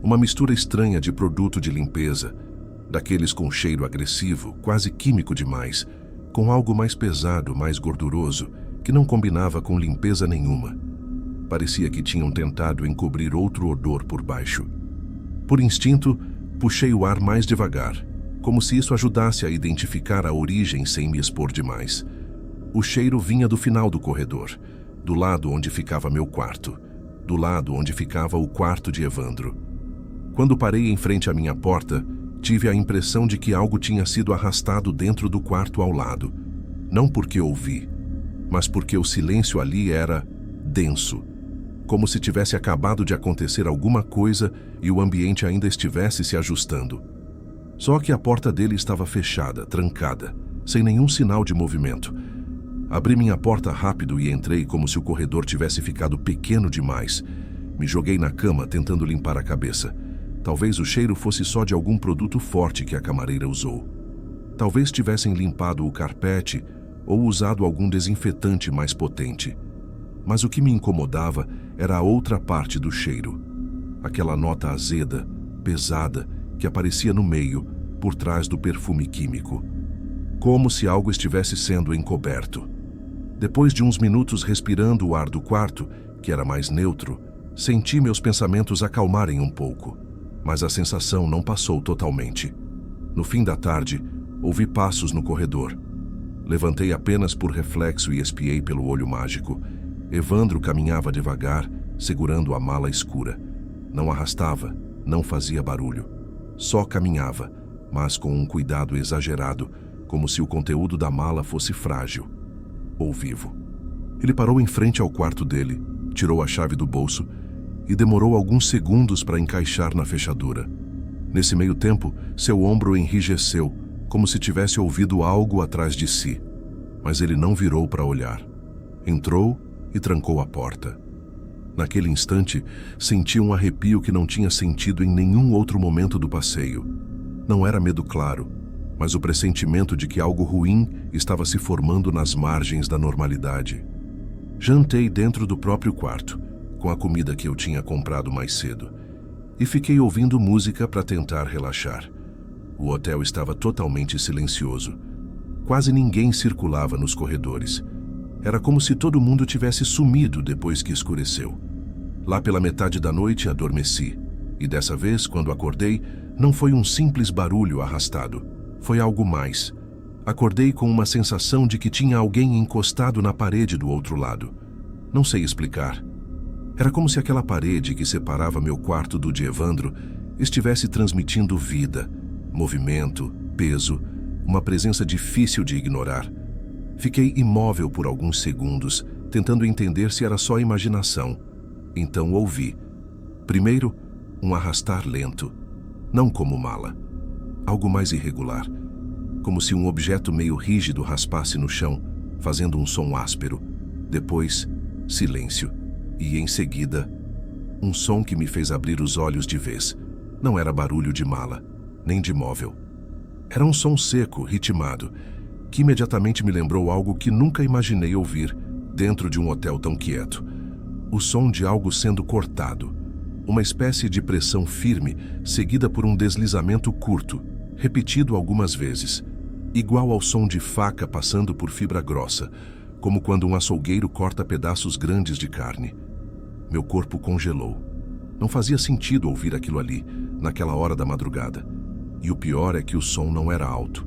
Uma mistura estranha de produto de limpeza, daqueles com cheiro agressivo, quase químico demais, com algo mais pesado, mais gorduroso, que não combinava com limpeza nenhuma. Parecia que tinham tentado encobrir outro odor por baixo. Por instinto, puxei o ar mais devagar, como se isso ajudasse a identificar a origem sem me expor demais. O cheiro vinha do final do corredor, do lado onde ficava meu quarto, do lado onde ficava o quarto de Evandro. Quando parei em frente à minha porta, tive a impressão de que algo tinha sido arrastado dentro do quarto ao lado. Não porque ouvi, mas porque o silêncio ali era denso, como se tivesse acabado de acontecer alguma coisa e o ambiente ainda estivesse se ajustando. Só que a porta dele estava fechada, trancada, sem nenhum sinal de movimento. Abri minha porta rápido e entrei como se o corredor tivesse ficado pequeno demais. Me joguei na cama tentando limpar a cabeça. Talvez o cheiro fosse só de algum produto forte que a camareira usou. Talvez tivessem limpado o carpete ou usado algum desinfetante mais potente. Mas o que me incomodava era a outra parte do cheiro. Aquela nota azeda, pesada, que aparecia no meio, por trás do perfume químico. Como se algo estivesse sendo encoberto. Depois de uns minutos respirando o ar do quarto, que era mais neutro, senti meus pensamentos acalmarem um pouco. Mas a sensação não passou totalmente. No fim da tarde, ouvi passos no corredor. Levantei apenas por reflexo e espiei pelo olho mágico. Evandro caminhava devagar, segurando a mala escura. Não arrastava, não fazia barulho. Só caminhava, mas com um cuidado exagerado, como se o conteúdo da mala fosse frágil ou vivo. Ele parou em frente ao quarto dele, tirou a chave do bolso e demorou alguns segundos para encaixar na fechadura. Nesse meio tempo, seu ombro enrijeceu, como se tivesse ouvido algo atrás de si. Mas ele não virou para olhar. Entrou e trancou a porta. Naquele instante, senti um arrepio que não tinha sentido em nenhum outro momento do passeio. Não era medo claro, mas o pressentimento de que algo ruim estava se formando nas margens da normalidade. Jantei dentro do próprio quarto, com a comida que eu tinha comprado mais cedo, e fiquei ouvindo música para tentar relaxar. O hotel estava totalmente silencioso. Quase ninguém circulava nos corredores. Era como se todo mundo tivesse sumido depois que escureceu. Lá pela metade da noite adormeci, e dessa vez, quando acordei, não foi um simples barulho arrastado. Foi algo mais. Acordei com uma sensação de que tinha alguém encostado na parede do outro lado. Não sei explicar. Era como se aquela parede que separava meu quarto do de Evandro estivesse transmitindo vida, movimento, peso, uma presença difícil de ignorar. Fiquei imóvel por alguns segundos, tentando entender se era só imaginação. Então ouvi. Primeiro, um arrastar lento, não como mala. Algo mais irregular, como se um objeto meio rígido raspasse no chão, fazendo um som áspero. Depois, silêncio. E, em seguida, um som que me fez abrir os olhos de vez. Não era barulho de mala, nem de móvel. Era um som seco, ritmado, que imediatamente me lembrou algo que nunca imaginei ouvir dentro de um hotel tão quieto. O som de algo sendo cortado. Uma espécie de pressão firme, seguida por um deslizamento curto, repetido algumas vezes. Igual ao som de faca passando por fibra grossa, como quando um açougueiro corta pedaços grandes de carne. Meu corpo congelou. Não fazia sentido ouvir aquilo ali, naquela hora da madrugada. E o pior é que o som não era alto.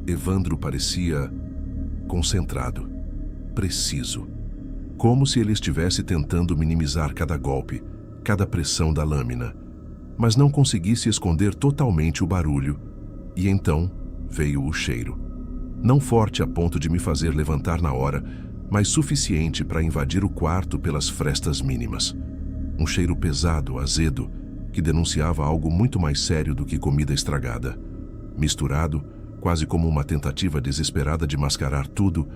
Evandro parecia concentrado, preciso. Como se ele estivesse tentando minimizar cada golpe, cada pressão da lâmina, mas não conseguisse esconder totalmente o barulho. E então veio o cheiro. Não forte a ponto de me fazer levantar na hora, mas suficiente para invadir o quarto pelas frestas mínimas. Um cheiro pesado, azedo, que denunciava algo muito mais sério do que comida estragada. Misturado, quase como uma tentativa desesperada de mascarar tudo,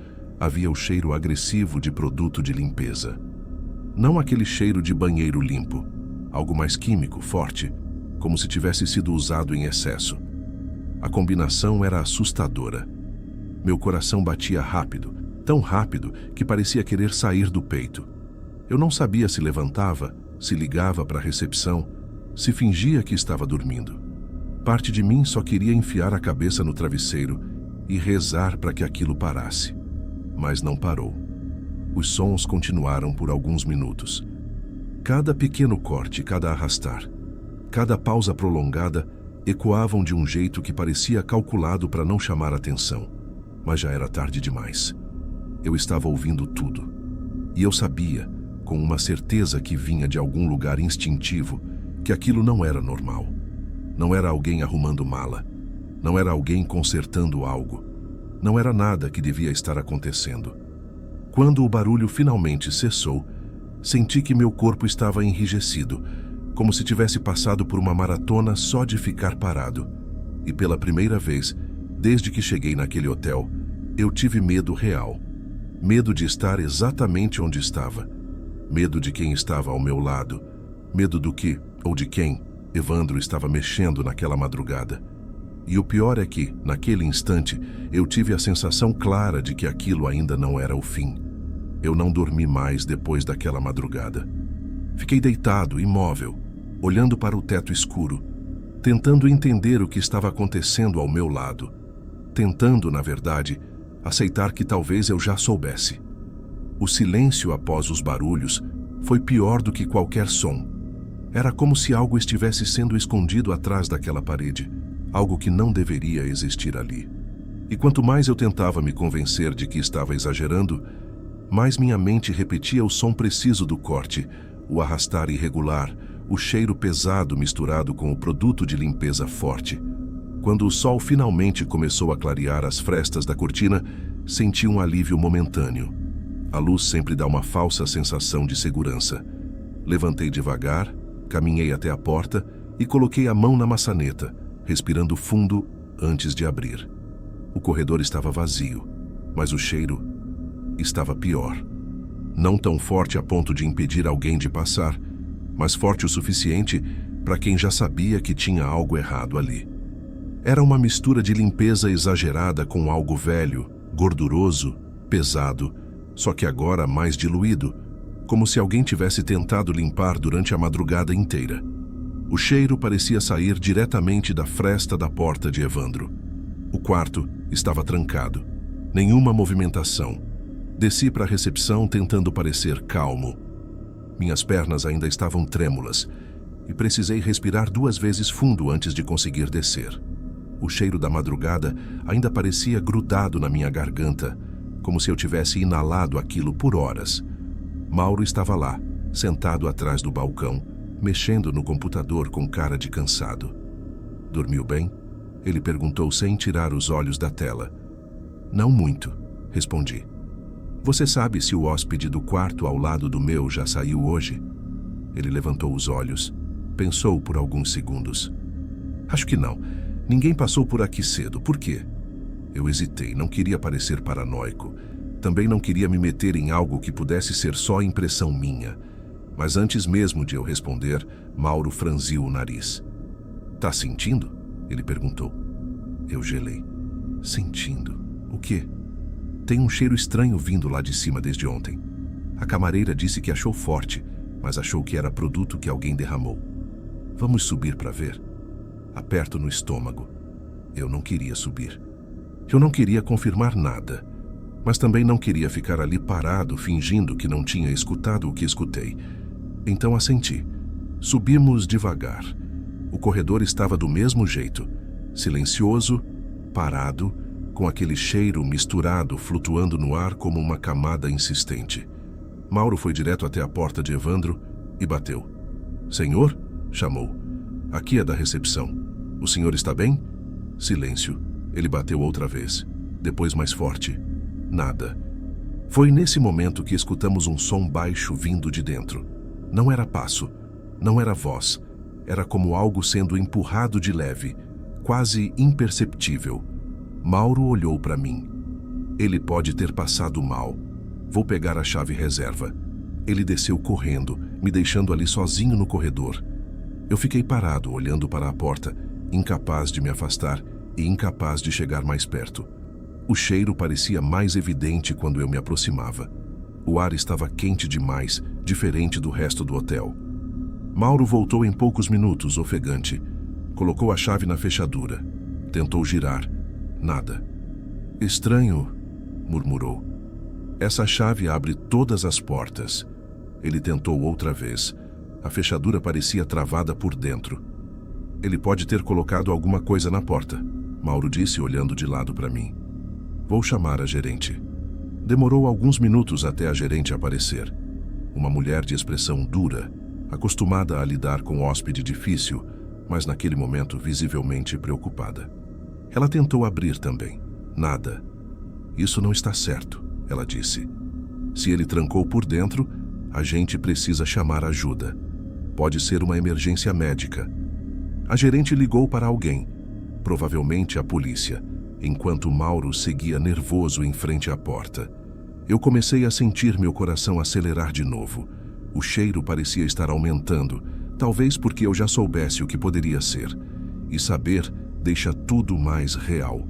havia o cheiro agressivo de produto de limpeza. Não aquele cheiro de banheiro limpo, algo mais químico, forte, como se tivesse sido usado em excesso. A combinação era assustadora. Meu coração batia rápido, tão rápido que parecia querer sair do peito. Eu não sabia se levantava, se ligava para a recepção, se fingia que estava dormindo. Parte de mim só queria enfiar a cabeça no travesseiro e rezar para que aquilo parasse. Mas não parou. Os sons continuaram por alguns minutos. Cada pequeno corte, cada arrastar, cada pausa prolongada ecoavam de um jeito que parecia calculado para não chamar atenção. Mas já era tarde demais. Eu estava ouvindo tudo. E eu sabia, com uma certeza que vinha de algum lugar instintivo, que aquilo não era normal. Não era alguém arrumando mala. Não era alguém consertando algo. Não era nada que devia estar acontecendo. Quando o barulho finalmente cessou, senti que meu corpo estava enrijecido, como se tivesse passado por uma maratona só de ficar parado. E pela primeira vez, desde que cheguei naquele hotel, eu tive medo real. Medo de estar exatamente onde estava. Medo de quem estava ao meu lado. Medo do que, ou de quem, Evandro estava mexendo naquela madrugada. E o pior é que, naquele instante, eu tive a sensação clara de que aquilo ainda não era o fim. Eu não dormi mais depois daquela madrugada. Fiquei deitado, imóvel, olhando para o teto escuro, tentando entender o que estava acontecendo ao meu lado. Tentando, na verdade, aceitar que talvez eu já soubesse. O silêncio após os barulhos foi pior do que qualquer som. Era como se algo estivesse sendo escondido atrás daquela parede, algo que não deveria existir ali. E quanto mais eu tentava me convencer de que estava exagerando, mais minha mente repetia o som preciso do corte, o arrastar irregular, o cheiro pesado misturado com o produto de limpeza forte. Quando o sol finalmente começou a clarear as frestas da cortina, senti um alívio momentâneo. A luz sempre dá uma falsa sensação de segurança. Levantei devagar, caminhei até a porta e coloquei a mão na maçaneta, respirando fundo antes de abrir. O corredor estava vazio, mas o cheiro estava pior. Não tão forte a ponto de impedir alguém de passar, mas forte o suficiente para quem já sabia que tinha algo errado ali. Era uma mistura de limpeza exagerada com algo velho, gorduroso, pesado, só que agora mais diluído, como se alguém tivesse tentado limpar durante a madrugada inteira. O cheiro parecia sair diretamente da fresta da porta de Evandro. O quarto estava trancado. Nenhuma movimentação. Desci para a recepção tentando parecer calmo. Minhas pernas ainda estavam trêmulas e precisei respirar 2 vezes fundo antes de conseguir descer. O cheiro da madrugada ainda parecia grudado na minha garganta, como se eu tivesse inalado aquilo por horas. Mauro estava lá, sentado atrás do balcão, mexendo no computador com cara de cansado. Dormiu bem? Ele perguntou sem tirar os olhos da tela. Não muito, respondi. Você sabe se o hóspede do quarto ao lado do meu já saiu hoje? Ele levantou os olhos, pensou por alguns segundos. Acho que não. Ninguém passou por aqui cedo. Por quê? Eu hesitei, não queria parecer paranoico. Também não queria me meter em algo que pudesse ser só impressão minha. Mas antes mesmo de eu responder, Mauro franziu o nariz. Tá sentindo? Ele perguntou. Eu gelei. Sentindo? O quê? Tem um cheiro estranho vindo lá de cima desde ontem. A camareira disse que achou forte, mas achou que era produto que alguém derramou. Vamos subir para ver? Aperto no estômago. Eu não queria subir. Eu não queria confirmar nada, mas também não queria ficar ali parado fingindo que não tinha escutado o que escutei. Então assenti. Subimos devagar. O corredor estava do mesmo jeito, silencioso, parado, com aquele cheiro misturado flutuando no ar como uma camada insistente. Mauro foi direto até a porta de Evandro e bateu. Senhor? Chamou. Aqui é da recepção. O senhor está bem? Silêncio. Ele bateu outra vez. Depois mais forte. Nada. Foi nesse momento que escutamos um som baixo vindo de dentro. Não era passo. Não era voz. Era como algo sendo empurrado de leve, quase imperceptível. Mauro olhou para mim. Ele pode ter passado mal. Vou pegar a chave reserva. Ele desceu correndo, me deixando ali sozinho no corredor. Eu fiquei parado, olhando para a porta, incapaz de me afastar e incapaz de chegar mais perto. O cheiro parecia mais evidente quando eu me aproximava. O ar estava quente demais, diferente do resto do hotel. Mauro voltou em poucos minutos, ofegante. Colocou a chave na fechadura. Tentou girar. Nada. Estranho, murmurou. Essa chave abre todas as portas. Ele tentou outra vez. A fechadura parecia travada por dentro. Ele pode ter colocado alguma coisa na porta, Mauro disse, olhando de lado para mim. Vou chamar a gerente. Demorou alguns minutos até a gerente aparecer. Uma mulher de expressão dura, acostumada a lidar com hóspede difícil, mas naquele momento visivelmente preocupada. Ela tentou abrir também. Nada. Isso não está certo, ela disse. Se ele trancou por dentro, a gente precisa chamar ajuda. Pode ser uma emergência médica. A gerente ligou para alguém, provavelmente a polícia, enquanto Mauro seguia nervoso em frente à porta. Eu comecei a sentir meu coração acelerar de novo. O cheiro parecia estar aumentando, talvez porque eu já soubesse o que poderia ser. E saber deixa tudo mais real.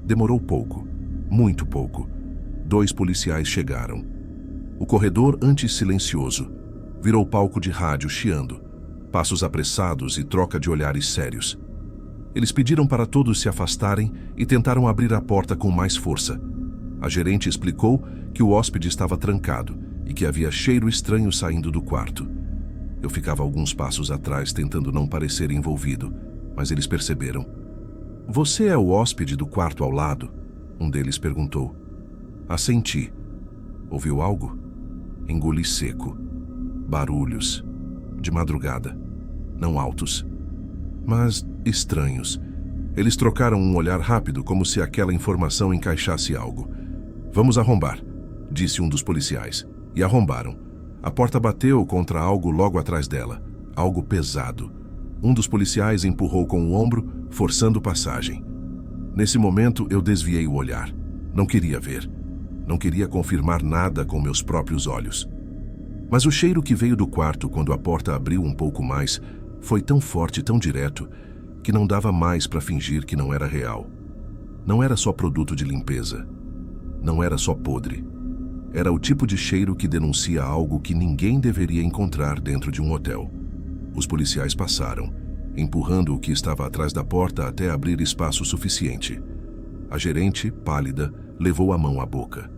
Demorou pouco, muito pouco. 2 policiais chegaram. O corredor, antes silencioso, virou palco de rádio chiando, passos apressados e troca de olhares sérios. Eles pediram para todos se afastarem e tentaram abrir a porta com mais força. A gerente explicou que o hóspede estava trancado e que havia cheiro estranho saindo do quarto. Eu ficava alguns passos atrás tentando não parecer envolvido, mas eles perceberam. Você é o hóspede do quarto ao lado? Um deles perguntou. Assenti. Ouviu algo? Engoli seco. Barulhos. De madrugada. Não altos, mas estranhos. Eles trocaram um olhar rápido, como se aquela informação encaixasse algo. Vamos arrombar, disse um dos policiais. E arrombaram. A porta bateu contra algo logo atrás dela. Algo pesado. Um dos policiais empurrou com o ombro, forçando passagem. Nesse momento, eu desviei o olhar. Não queria ver. Não queria confirmar nada com meus próprios olhos. Mas o cheiro que veio do quarto quando a porta abriu um pouco mais foi tão forte, tão direto, que não dava mais para fingir que não era real. Não era só produto de limpeza. Não era só podre. Era o tipo de cheiro que denuncia algo que ninguém deveria encontrar dentro de um hotel. Os policiais passaram, empurrando o que estava atrás da porta até abrir espaço suficiente. A gerente, pálida, levou a mão à boca.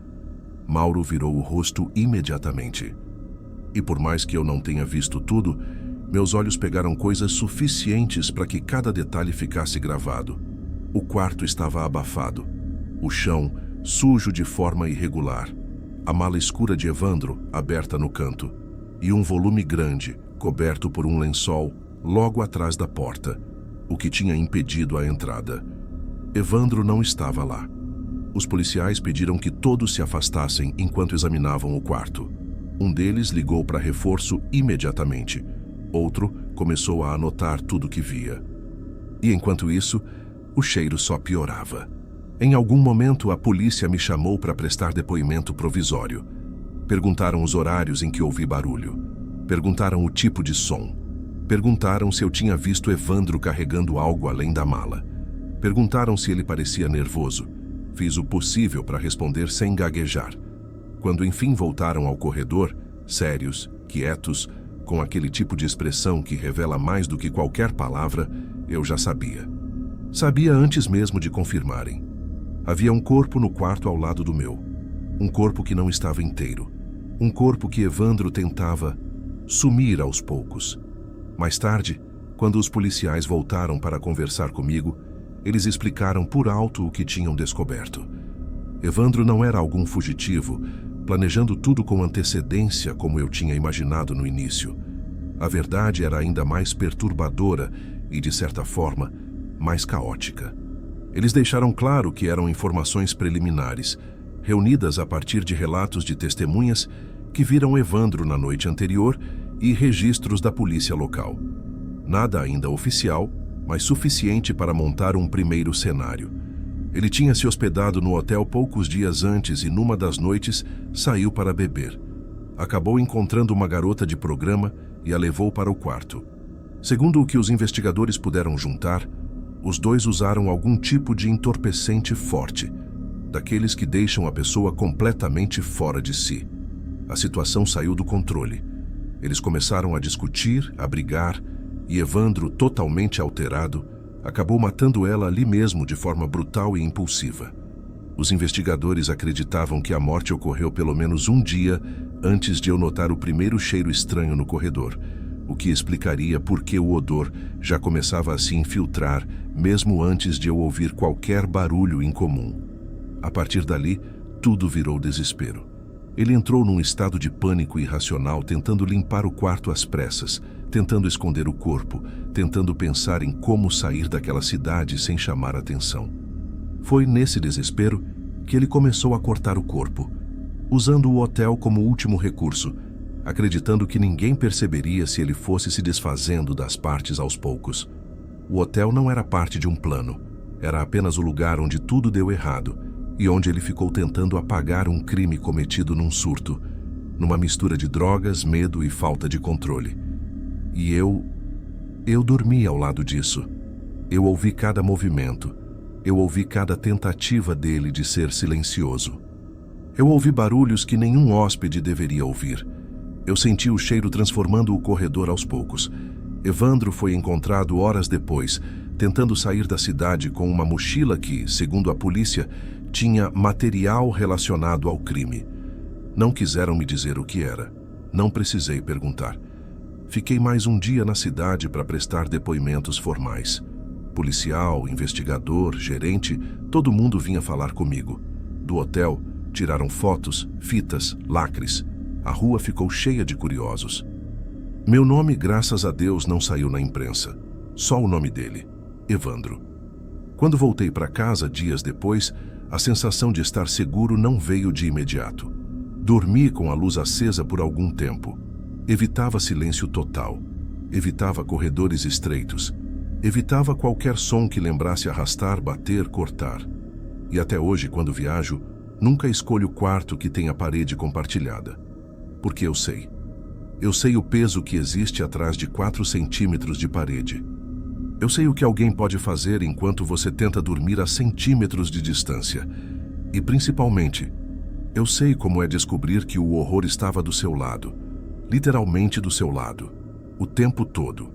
Mauro virou o rosto imediatamente. E por mais que eu não tenha visto tudo, meus olhos pegaram coisas suficientes para que cada detalhe ficasse gravado. O quarto estava abafado. O chão, sujo de forma irregular. A mala escura de Evandro, aberta no canto. E um volume grande, coberto por um lençol, logo atrás da porta, o que tinha impedido a entrada. Evandro não estava lá. Os policiais pediram que todos se afastassem enquanto examinavam o quarto. Um deles ligou para reforço imediatamente. Outro começou a anotar tudo que via. E enquanto isso, o cheiro só piorava. Em algum momento, a polícia me chamou para prestar depoimento provisório. Perguntaram os horários em que ouvi barulho. Perguntaram o tipo de som. Perguntaram se eu tinha visto Evandro carregando algo além da mala. Perguntaram se ele parecia nervoso. Fiz o possível para responder sem gaguejar. Quando enfim voltaram ao corredor, sérios, quietos, com aquele tipo de expressão que revela mais do que qualquer palavra, eu já sabia. Sabia antes mesmo de confirmarem. Havia um corpo no quarto ao lado do meu. Um corpo que não estava inteiro. Um corpo que Evandro tentava sumir aos poucos. Mais tarde, quando os policiais voltaram para conversar comigo, eles explicaram por alto o que tinham descoberto. Evandro não era algum fugitivo, planejando tudo com antecedência como eu tinha imaginado no início. A verdade era ainda mais perturbadora e, de certa forma, mais caótica. Eles deixaram claro que eram informações preliminares, reunidas a partir de relatos de testemunhas que viram Evandro na noite anterior e registros da polícia local. Nada ainda oficial, mas suficiente para montar um primeiro cenário. Ele tinha se hospedado no hotel poucos dias antes e, numa das noites, saiu para beber. Acabou encontrando uma garota de programa e a levou para o quarto. Segundo o que os investigadores puderam juntar, os dois usaram algum tipo de entorpecente forte, daqueles que deixam a pessoa completamente fora de si. A situação saiu do controle. Eles começaram a discutir, a brigar, e Evandro, totalmente alterado, acabou matando ela ali mesmo de forma brutal e impulsiva. Os investigadores acreditavam que a morte ocorreu pelo menos um dia antes de eu notar o primeiro cheiro estranho no corredor, o que explicaria por que o odor já começava a se infiltrar mesmo antes de eu ouvir qualquer barulho incomum. A partir dali, tudo virou desespero. Ele entrou num estado de pânico irracional, tentando limpar o quarto às pressas, tentando esconder o corpo, tentando pensar em como sair daquela cidade sem chamar atenção. Foi nesse desespero que ele começou a cortar o corpo, usando o hotel como último recurso, acreditando que ninguém perceberia se ele fosse se desfazendo das partes aos poucos. O hotel não era parte de um plano, era apenas o lugar onde tudo deu errado e onde ele ficou tentando apagar um crime cometido num surto, numa mistura de drogas, medo e falta de controle. E eu dormi ao lado disso. Eu ouvi cada movimento. Eu ouvi cada tentativa dele de ser silencioso. Eu ouvi barulhos que nenhum hóspede deveria ouvir. Eu senti o cheiro transformando o corredor aos poucos. Evandro foi encontrado horas depois, tentando sair da cidade com uma mochila que, segundo a polícia, tinha material relacionado ao crime. Não quiseram me dizer o que era. Não precisei perguntar. Fiquei mais um dia na cidade para prestar depoimentos formais. Policial, investigador, gerente, todo mundo vinha falar comigo. Do hotel, tiraram fotos, fitas, lacres. A rua ficou cheia de curiosos. Meu nome, graças a Deus, não saiu na imprensa. Só o nome dele, Evandro. Quando voltei para casa dias depois, a sensação de estar seguro não veio de imediato. Dormi com a luz acesa por algum tempo. Evitava silêncio total. Evitava corredores estreitos. Evitava qualquer som que lembrasse arrastar, bater, cortar. E até hoje, quando viajo, nunca escolho quarto que tenha parede compartilhada. Porque eu sei. Eu sei o peso que existe atrás de 4 centímetros de parede. Eu sei o que alguém pode fazer enquanto você tenta dormir a centímetros de distância. E, principalmente, eu sei como é descobrir que o horror estava do seu lado. Literalmente do seu lado. O tempo todo.